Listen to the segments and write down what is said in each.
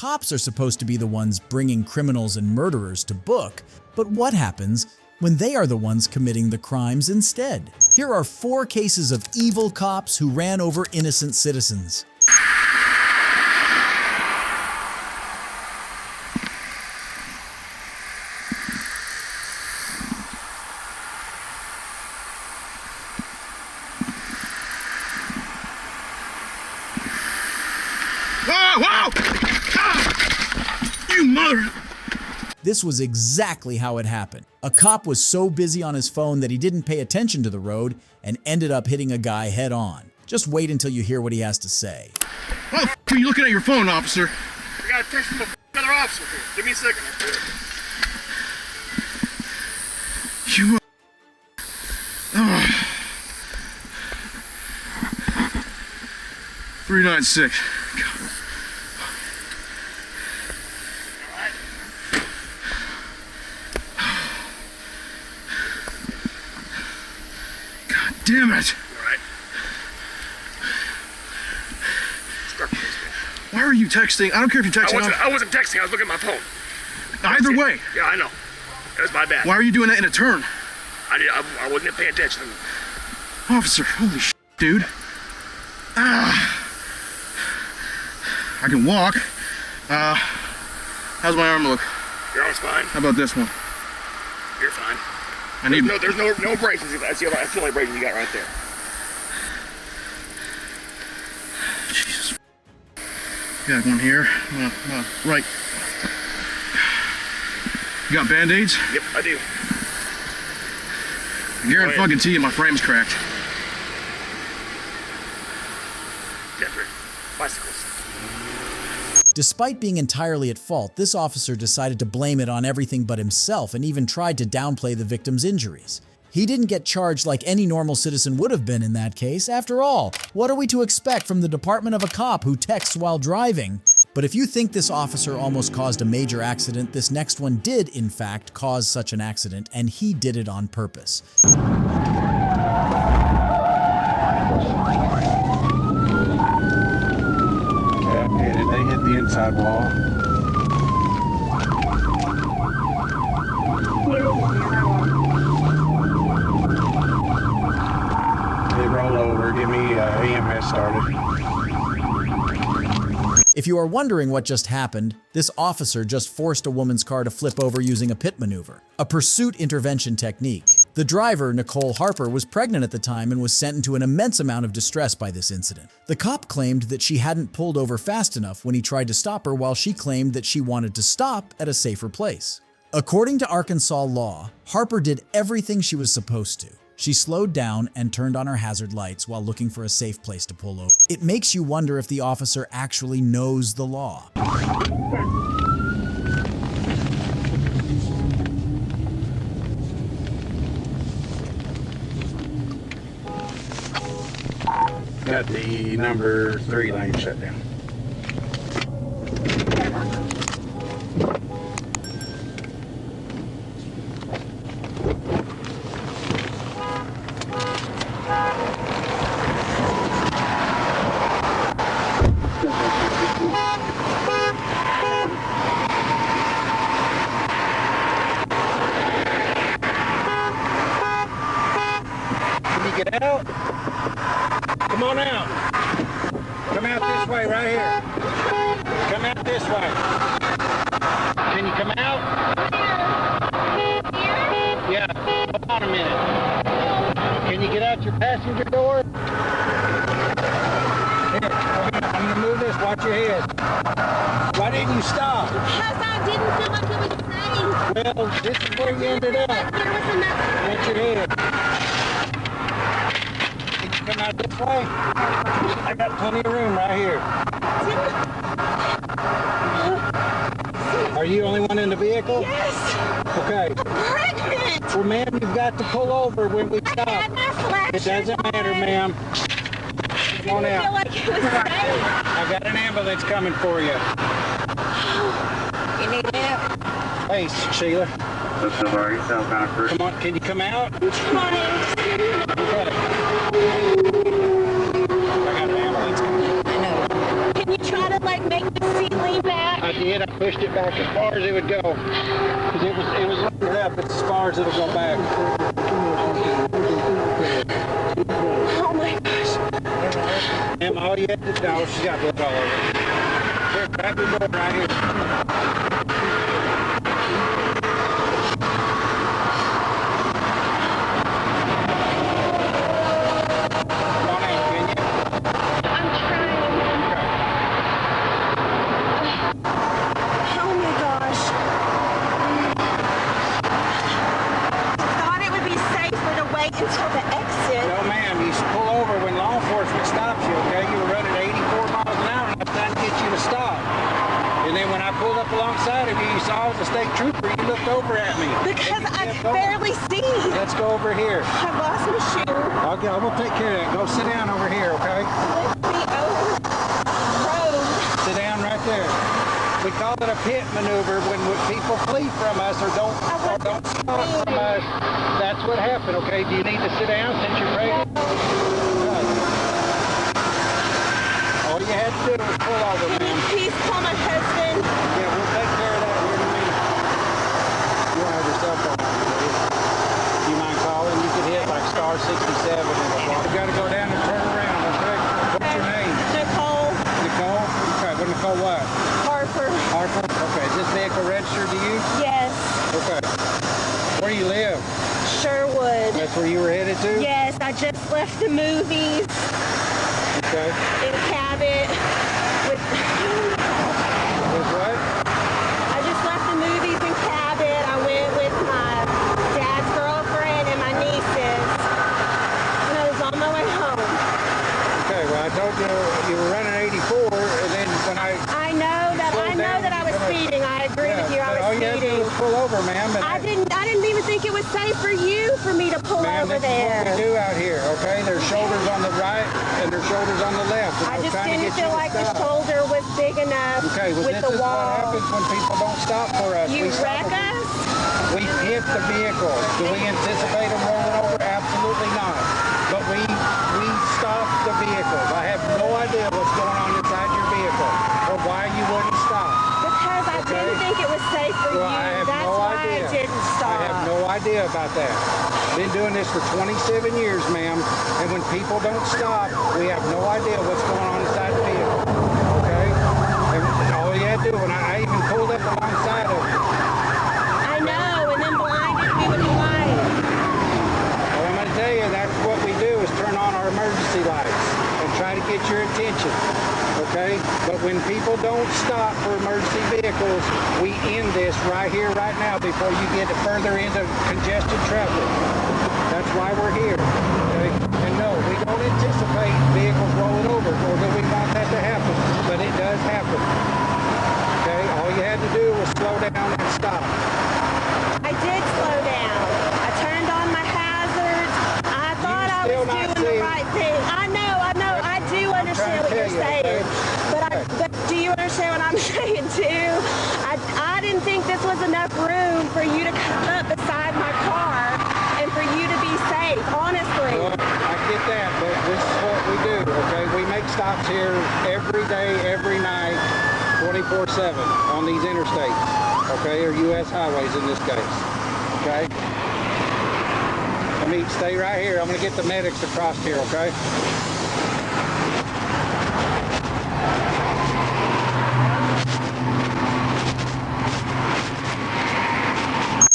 cops are supposed to be the ones bringing criminals and murderers to book, but what happens when they are the ones committing the crimes instead? Here are 4 cases of evil cops who ran over innocent citizens. You mother! This was exactly how it happened. A cop was so busy on his phone that he didn't pay attention to the road and ended up hitting a guy head on. Just wait until you hear what he has to say. Why the f are you looking at your phone, officer? I got a text from another officer here. Give me a second. You... 396. God damn it! Alright. Why are you texting? I don't care if you're texting. I wasn't texting, I was looking at my phone. Either way. Yeah, I know. That was my bad. Why are you doing that in a turn? I wasn't paying attention. Officer, holy shit, dude. I can walk. How's my arm look? Your arm's fine. How about this one? You're fine. I need... There's no abrasions. That's the only abrasion you got right there. Jesus. Got one here. Right. You got band-aids? Yep, I do. I guarantee you my frame's cracked. Jeffrey, bicycles. Despite being entirely at fault, this officer decided to blame it on everything but himself and even tried to downplay the victim's injuries. He didn't get charged like any normal citizen would have been in that case. After all, what are we to expect from the department of a cop who texts while driving? But if you think this officer almost caused a major accident, this next one did, in fact, cause such an accident, and he did it on purpose. They hit the inside wall. They roll over, get me EMS started. If you are wondering what just happened, this officer just forced a woman's car to flip over using a pit maneuver, a pursuit intervention technique. The driver, Nicole Harper, was pregnant at the time and was sent into an immense amount of distress by this incident. The cop claimed that she hadn't pulled over fast enough when he tried to stop her, while she claimed that she wanted to stop at a safer place. According to Arkansas law, Harper did everything she was supposed to. She slowed down and turned on her hazard lights while looking for a safe place to pull over. It makes you wonder if the officer actually knows the law. Got the number 3 lane shut down. Can you get out? Come on out. Come out this way, right here. Come out this way. Can you come out? Yeah, hold on a minute. Can you get out your passenger door? Here, I'm gonna move this, watch your head. Why didn't you stop? Because I didn't feel like it was safe. Well, this is where you ended up. There was enough. Watch your head. Can you come out this way? I got plenty of room right here. Are you the only one in the vehicle? Yes. Okay. I'm pregnant. Well, ma'am, you've got to pull over when we I had stop. my flashes It doesn't matter, on. ma'am. Come on I didn't feel out. like it was safe. I got an ambulance coming for you. You need help? Hey, Sheila. This is already southbound crew. Come on, can you come out? Come on in. Okay. I got an ambulance coming. I know. Can you try to make the seat lean back? I did. I pushed it back as far as it would go. Because it was loaded up. It's as far as it'll go back. Oh my gosh. And all you had to do, no, she's got blood all over. Here, grab your door right here. Come on in, can you? I'm trying. Oh my gosh. I thought it would be safer to wait until the exit. No, ma'am, you pull over when law enforcement stops you, okay? You were running 84 miles an hour and I was trying to get you to stop. And then when I pulled up alongside of you, you saw I was a state trooper, you looked over at me. Because And you I kept could going. barely see. Let's go over here. I lost my shoe. Okay, I'm gonna take care of that. Go sit down over here, okay? Lift me over the road. Sit down right there. We call it a pit maneuver when people flee from us or don't stop from us. That's what happened, okay? Do you need to sit down since you're pregnant? Good. All you had to do was pull over, Can you ma'am. please call my husband? Yeah, we'll take care of that here in a minute. You don't have your cell phone on you, do you? Do you mind calling? You could hit like star 67 and you got to go down and turn around, okay? What's your name? Nicole Nicole? Okay, well, Nicole what? Harper. Harper? Okay, is this vehicle registered to you? Yes. Okay. Where do you live? Sherwood. That's where you were headed to? Yes, I just left the movies Okay. in Cabot with With what? I just left the movies in Cabot. I went with my dad's girlfriend and my nieces. And I was on my way home. Okay, well, I told you you were running 84, and then when I know that I was speeding. I agree with you. I but all was you had to do speeding. was pull over, ma'am. And I didn't even think it was safe for you for me to pull ma'am, over this is what we there. do out here, okay? There's shoulders on the right and there's shoulders on the left. And I was just trying to didn't get you feel to like the stop. shoulder was big enough Okay, well, with this the is what wall. happens when people don't stop for us. You We stop wreck them. us? We hit the vehicle. Do we anticipate them rolling over? Absolutely not. But we stop the vehicles. I have no idea what's going on inside your vehicle or why you wouldn't stop. Because I didn't think it was safe for Well, you. I have That's no why idea. I didn't stop. I have no idea about that. Been doing this for 27 years, ma'am, and when people don't stop, we have no idea what's going on inside the vehicle. Okay? And all you had to do, when I even pulled up alongside of you, I know, and then blinded me with the light. well, I'm going to tell you, that's what we do is turn on our emergency lights and try to get your attention. Okay? But when people don't stop for emergency vehicles, we end this right here, right now, before you get further into congested traffic. That's why we're here. Okay? And no, we don't anticipate vehicles rolling over, or do we want that to happen? But it does happen. Okay? All you had to do was slow down and stop. I did slow down. I turned on my hazards. I thought I still was not doing seeing- the right thing. I know. I do understand trying to what you're tell you, saying. okay? But do you understand what I'm saying too? I didn't think this was enough room for you to come up beside my car and for you to be safe, honestly. Well, I get that, but this is what we do, okay? We make stops here every day, every night, 24/7 on these interstates, okay? Or U.S. highways in this case, okay? Let me stay right here. I'm going to get the medics across here, okay?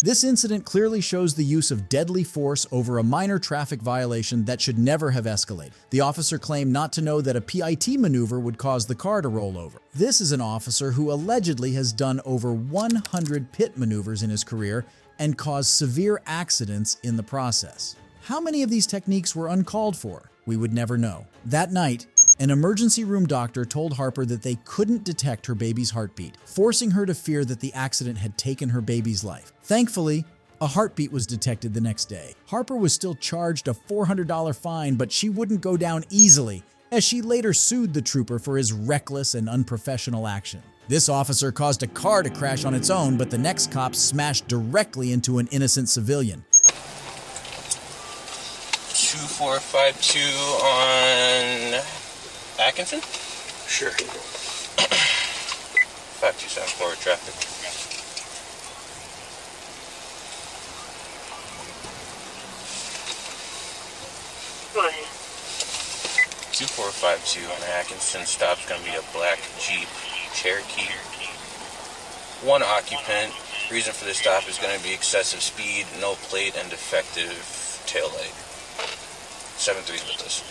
This incident clearly shows the use of deadly force over a minor traffic violation that should never have escalated. The officer claimed not to know that a PIT maneuver would cause the car to roll over. This is an officer who allegedly has done over 100 pit maneuvers in his career and caused severe accidents in the process. How many of these techniques were uncalled for? We would never know. That night, an emergency room doctor told Harper that they couldn't detect her baby's heartbeat, forcing her to fear that the accident had taken her baby's life. Thankfully, a heartbeat was detected the next day. Harper was still charged a $400 fine, but she wouldn't go down easily, as she later sued the trooper for his reckless and unprofessional action. This officer caused a car to crash on its own, but the next cop smashed directly into an innocent civilian. 2452 on Atkinson? Sure. 5 5274 traffic. Go ahead. 2452 on Atkinson stop's going to be a black Jeep Cherokee. One occupant. Reason for this stop is going to be excessive speed, no plate, and defective taillight. 7-3's with us.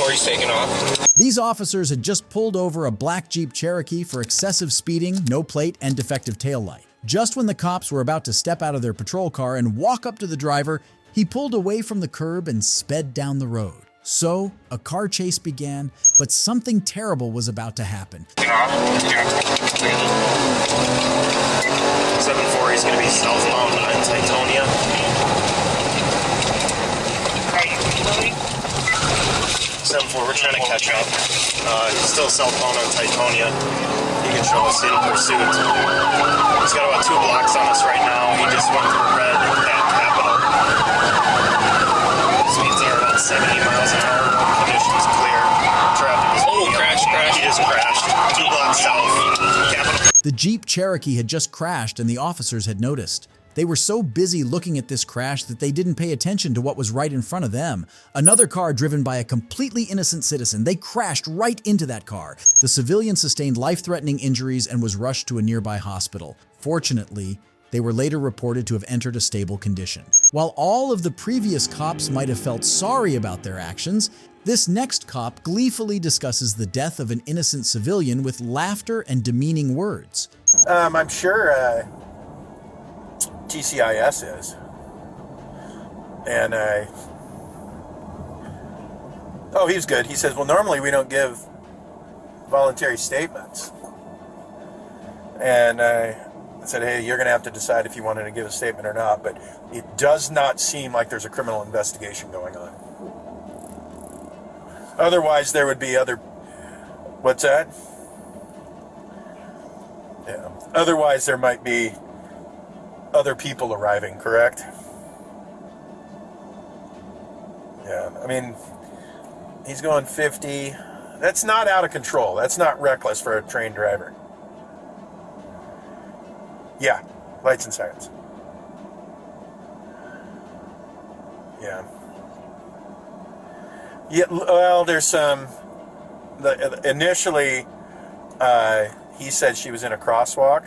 He's taking off. These officers had just pulled over a black Jeep Cherokee for excessive speeding, no plate, and defective taillight. Just when the cops were about to step out of their patrol car and walk up to the driver, he pulled away from the curb and sped down the road. So, a car chase began, but something terrible was about to happen. 7-4 is going to be southbound on Titonia. 7-4, we're trying to catch up. He's still southbound on Titonia. He can show us in pursuit. He's got about 2 blocks on us right now. He just went through red at Capitol. Speeds are about 70 miles an hour. Conditions clear. Traffic is Crash. He just crashed. 2 blocks south. Capitol. The Jeep Cherokee had just crashed and the officers had noticed. They were so busy looking at this crash that they didn't pay attention to what was right in front of them. Another car driven by a completely innocent citizen. They crashed right into that car. The civilian sustained life-threatening injuries and was rushed to a nearby hospital. Fortunately, they were later reported to have entered a stable condition. While all of the previous cops might have felt sorry about their actions, this next cop gleefully discusses the death of an innocent civilian with laughter and demeaning words. I'm sure TCIS is. And oh, he's good. He says, well, normally we don't give voluntary statements. And I said, hey, you're going to have to decide if you wanted to give a statement or not, but it does not seem like there's a criminal investigation going on. Otherwise, there would be other... What's that? Yeah. Otherwise, there might be other people arriving, correct? Yeah, I mean, he's going 50. That's not out of control. That's not reckless for a trained driver. Yeah, lights and sirens. Yeah. Yeah, well, there's some... Initially, he said she was in a crosswalk.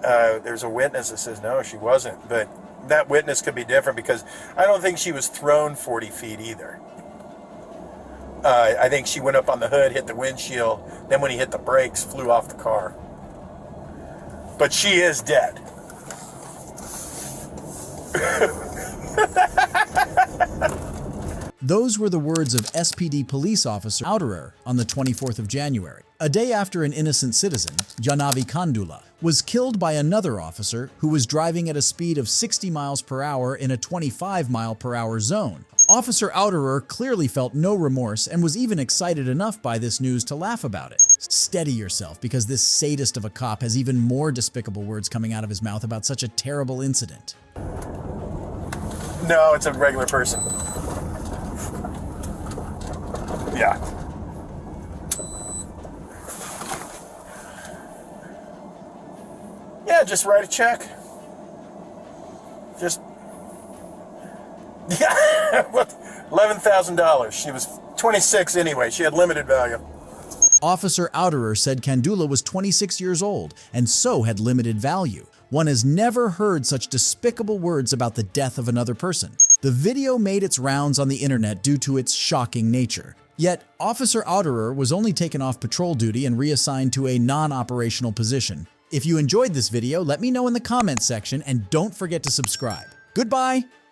There's a witness that says, no, she wasn't. But that witness could be different because I don't think she was thrown 40 feet either. I think she went up on the hood, hit the windshield, then when he hit the brakes, flew off the car. But she is dead. Those were the words of SPD police officer Outerer on the 24th of January, a day after an innocent citizen, Janavi Kandula, was killed by another officer who was driving at a speed of 60 miles per hour in a 25 mile per hour zone. Officer Outerer clearly felt no remorse and was even excited enough by this news to laugh about it. Steady yourself, because this sadist of a cop has even more despicable words coming out of his mouth about such a terrible incident. No, it's a regular person. Yeah. Yeah, just write a check. Just... Yeah, what? $11,000. She was 26 anyway. She had limited value. Officer Outerer said Kandula was 26 years old and so had limited value. One has never heard such despicable words about the death of another person. The video made its rounds on the internet due to its shocking nature. Yet, Officer Outerer was only taken off patrol duty and reassigned to a non-operational position. If you enjoyed this video, let me know in the comments section and don't forget to subscribe. Goodbye!